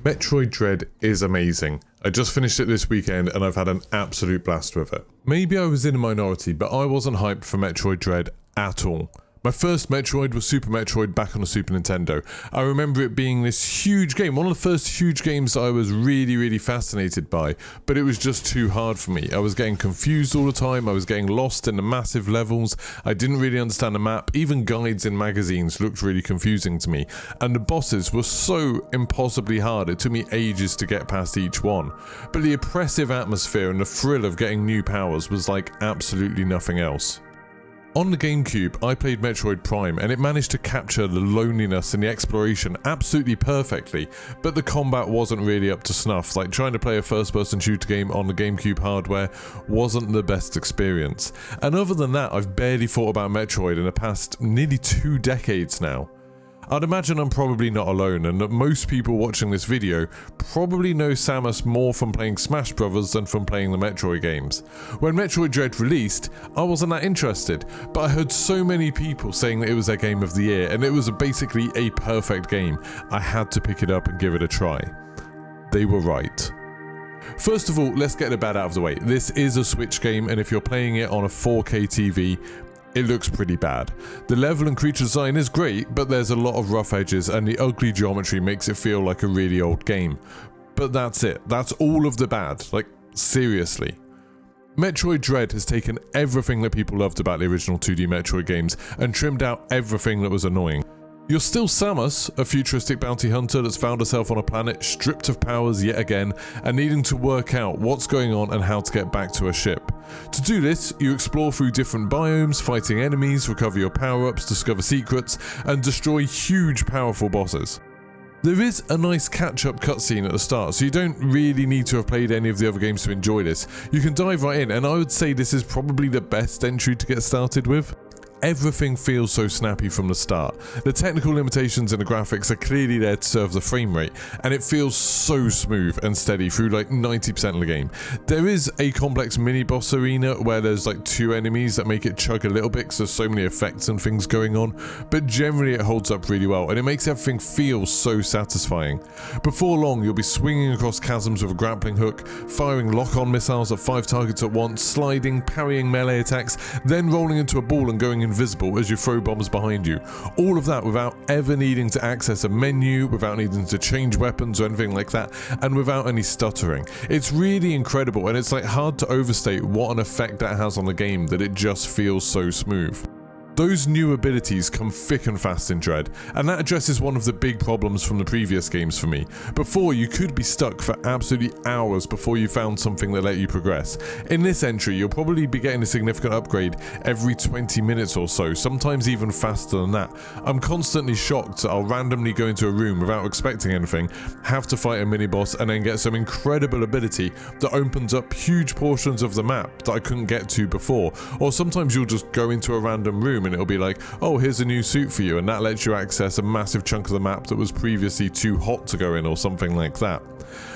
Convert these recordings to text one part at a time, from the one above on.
Metroid Dread is amazing. I just finished it this weekend and I've had an absolute blast with it. Maybe I was in a minority, but I wasn't hyped for Metroid Dread at all. My first Metroid was Super Metroid back on the Super Nintendo. I remember it being this huge game, one of the first huge games that I was really fascinated by, but it was just too hard for me. I was getting confused all the time, I was getting lost in the massive levels, I didn't really understand the map, even guides in magazines looked really confusing to me, and the bosses were so impossibly hard, it took me ages to get past each one. But the oppressive atmosphere and the thrill of getting new powers was like absolutely nothing else. On the GameCube, I played Metroid Prime and it managed to capture the loneliness and the exploration absolutely perfectly, but the combat wasn't really up to snuff. Like trying to play a first-person shooter game on the GameCube hardware wasn't the best experience. And other than that, I've barely thought about Metroid in the past nearly 2 decades now. I'd imagine I'm probably not alone and that most people watching this video probably know Samus more from playing Smash Brothers than from playing the Metroid games. When Metroid Dread released, I wasn't that interested, but I heard so many people saying that it was their game of the year and it was basically a perfect game. I had to pick it up and give it a try. They were right. First of all, let's get the bad out of the way. This is a Switch game and if you're playing it on a 4K TV, it looks pretty bad. The level and creature design is great, but there's a lot of rough edges and the ugly geometry makes it feel like a really old game. But that's it. That's all of the bad. Like, seriously. Metroid Dread has taken everything that people loved about the original 2D Metroid games and trimmed out everything that was annoying. You're still Samus, a futuristic bounty hunter that's found herself on a planet stripped of powers yet again and needing to work out what's going on and how to get back to her ship. To do this, you explore through different biomes, fighting enemies, recover your power-ups, discover secrets, and destroy huge powerful bosses. There is a nice catch-up cutscene at the start, so you don't really need to have played any of the other games to enjoy this. You can dive right in, and I would say this is probably the best entry to get started with. Everything feels so snappy from the start. The technical limitations in the graphics are clearly there to serve the frame rate, and it feels so smooth and steady through like 90% of the game. There is a complex mini-boss arena where there's like 2 enemies that make it chug a little bit because there's so many effects and things going on, but generally it holds up really well and it makes everything feel so satisfying. Before long, you'll be swinging across chasms with a grappling hook, firing lock-on missiles at 5 targets at once, sliding, parrying melee attacks, then rolling into a ball and going invisible as you throw bombs behind you. All of that without ever needing to access a menu, without needing to change weapons or anything like that, and without any stuttering. It's really incredible and it's like hard to overstate what an effect that has on the game that it just feels so smooth. Those new abilities come thick and fast in Dread, and that addresses one of the big problems from the previous games for me. Before, you could be stuck for absolutely hours before you found something that let you progress. In this entry, you'll probably be getting a significant upgrade every 20 minutes or so, sometimes even faster than that. I'm constantly shocked that I'll randomly go into a room without expecting anything, have to fight a mini-boss, and then get some incredible ability that opens up huge portions of the map that I couldn't get to before. Or sometimes you'll just go into a random room and it'll be like, oh, here's a new suit for you, and that lets you access a massive chunk of the map that was previously too hot to go in or something like that.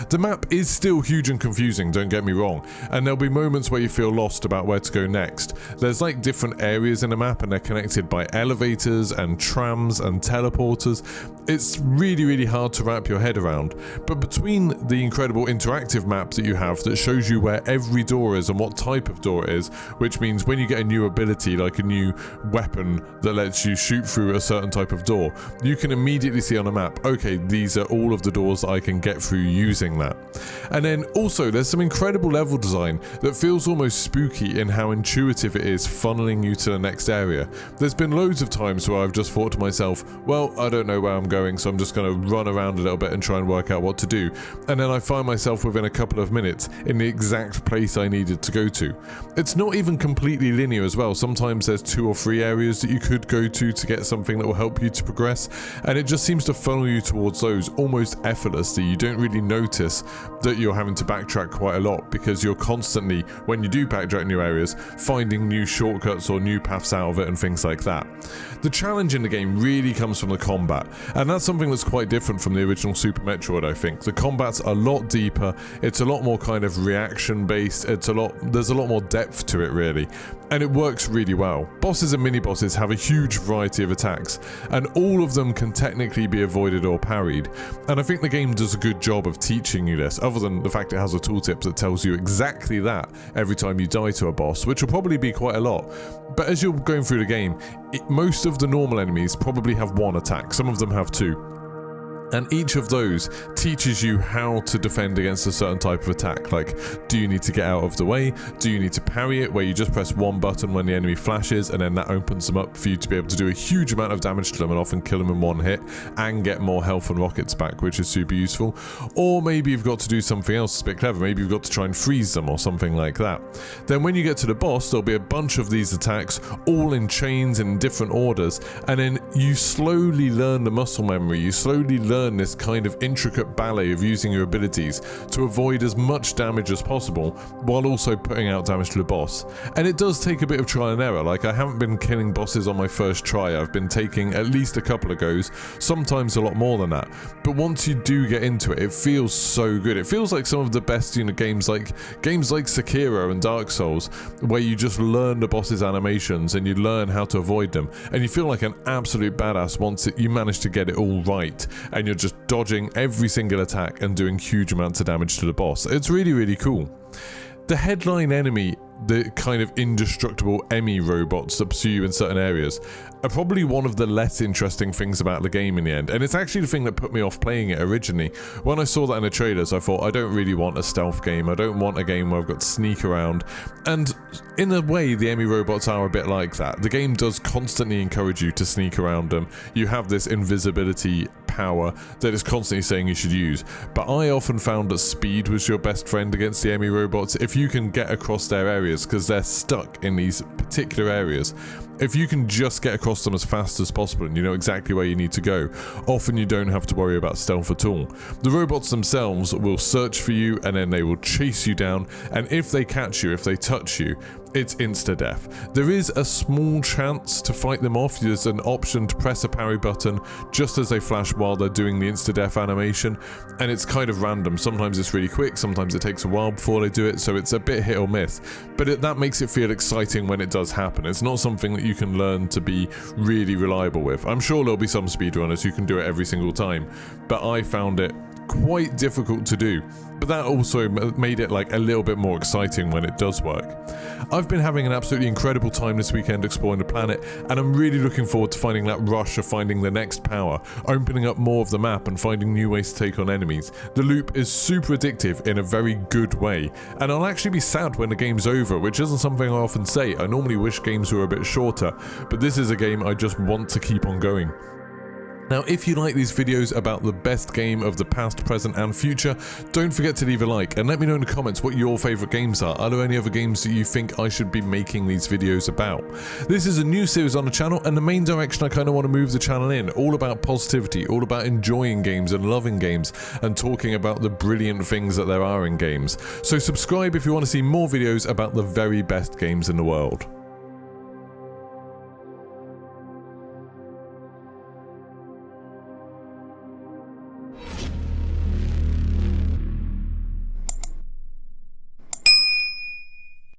The map is still huge and confusing, don't get me wrong, and there'll be moments where you feel lost about where to go next. There's like different areas in the map and they're connected by elevators and trams and teleporters. It's really hard to wrap your head around, but between the incredible interactive map that you have that shows you where every door is and what type of door it is, which means when you get a new ability like a new weapon that lets you shoot through a certain type of door, you can immediately see on a map, okay, these are all of the doors that I can get through using that. And then also there's some incredible level design that feels almost spooky in how intuitive it is funneling you to the next area. There's been loads of times where I've just thought to myself, well, I don't know where I'm going, so I'm just going to run around a little bit and try and work out what to do. And then I find myself within a couple of minutes in the exact place I needed to go to. It's not even completely linear as well. Sometimes there's 2 or 3 areas that you could go to get something that will help you to progress, and it just seems to funnel you towards those almost effortlessly. You don't really notice that you're having to backtrack quite a lot because you're constantly, when you do backtrack new areas, finding new shortcuts or new paths out of it and things like that. The challenge in the game really comes from the combat, and that's something that's quite different from the original Super Metroid, I think. The combat's a lot deeper, it's a lot more kind of reaction based, there's a lot more depth to it really, and it works really well. Bosses and mini mini-bosses have a huge variety of attacks, and all of them can technically be avoided or parried. And I think the game does a good job of teaching you this, other than the fact it has a tooltip that tells you exactly that every time you die to a boss, which will probably be quite a lot. But as you're going through the game, most of the normal enemies probably have one attack, some of them have two. And each of those teaches you how to defend against a certain type of attack. Like, do you need to get out of the way? Do you need to parry it, where you just press one button when the enemy flashes, and then that opens them up for you to be able to do a huge amount of damage to them and often kill them in one hit and get more health and rockets back, which is super useful. Or maybe you've got to do something else that's a bit clever. Maybe you've got to try and freeze them or something like that. Then when you get to the boss, there'll be a bunch of these attacks, all in chains and in different orders, and then you slowly learn the muscle memory. You slowly learn this kind of intricate ballet of using your abilities to avoid as much damage as possible while also putting out damage to the boss. And it does take a bit of trial and error. Like, I haven't been killing bosses on my first try. I've been taking at least a couple of goes, sometimes a lot more than that. But once you do get into it, it feels so good. It feels like some of the best, games like Sekiro and Dark Souls, where you just learn the boss's animations and you learn how to avoid them, and you feel like an absolute badass once you manage to get it all right, and you're just dodging every single attack and doing huge amounts of damage to the boss. It's really, really cool. The headline enemy, the kind of indestructible Emmy robots that pursue you in certain areas, are probably one of the less interesting things about the game in the end, and it's actually the thing that put me off playing it originally. When I saw that in the trailers, I thought, I don't really want a stealth game. I don't want a game where I've got to sneak around, and in a way the Emmy robots are a bit like that. The game does constantly encourage you to sneak around them. You have this invisibility power that is constantly saying you should use, but I often found that speed was your best friend against the Emmy robots. If you can get across their areas, because they're stuck in these particular areas, if you can just get across them as fast as possible and you know exactly where you need to go, often you don't have to worry about stealth at all. The robots themselves will search for you and then they will chase you down, and if they catch you, if they touch you, it's insta-death. There is a small chance to fight them off. There's an option to press a parry button just as they flash while they're doing the insta-death animation, and it's kind of random. Sometimes it's really quick, sometimes it takes a while before they do it, so it's a bit hit or miss. But that makes it feel exciting when it does happen. It's not something that you can learn to be really reliable with. I'm sure there'll be some speedrunners who can do it every single time, but I found it quite difficult to do. But that also made it like a little bit more exciting when it does work. I've been having an absolutely incredible time this weekend exploring the planet, and I'm really looking forward to finding that rush of finding the next power, opening up more of the map and finding new ways to take on enemies. The loop is super addictive in a very good way, and I'll actually be sad when the game's over, which isn't something I often say. I normally wish games were a bit shorter, but this is a game I just want to keep on going. Now, if you like these videos about the best game of the past, present and future, don't forget to leave a like and let me know in the comments what your favourite games are. Are there any other games that you think I should be making these videos about? This is a new series on the channel, and the main direction I kind of want to move the channel in, all about positivity, all about enjoying games and loving games and talking about the brilliant things that there are in games. So subscribe if you want to see more videos about the very best games in the world.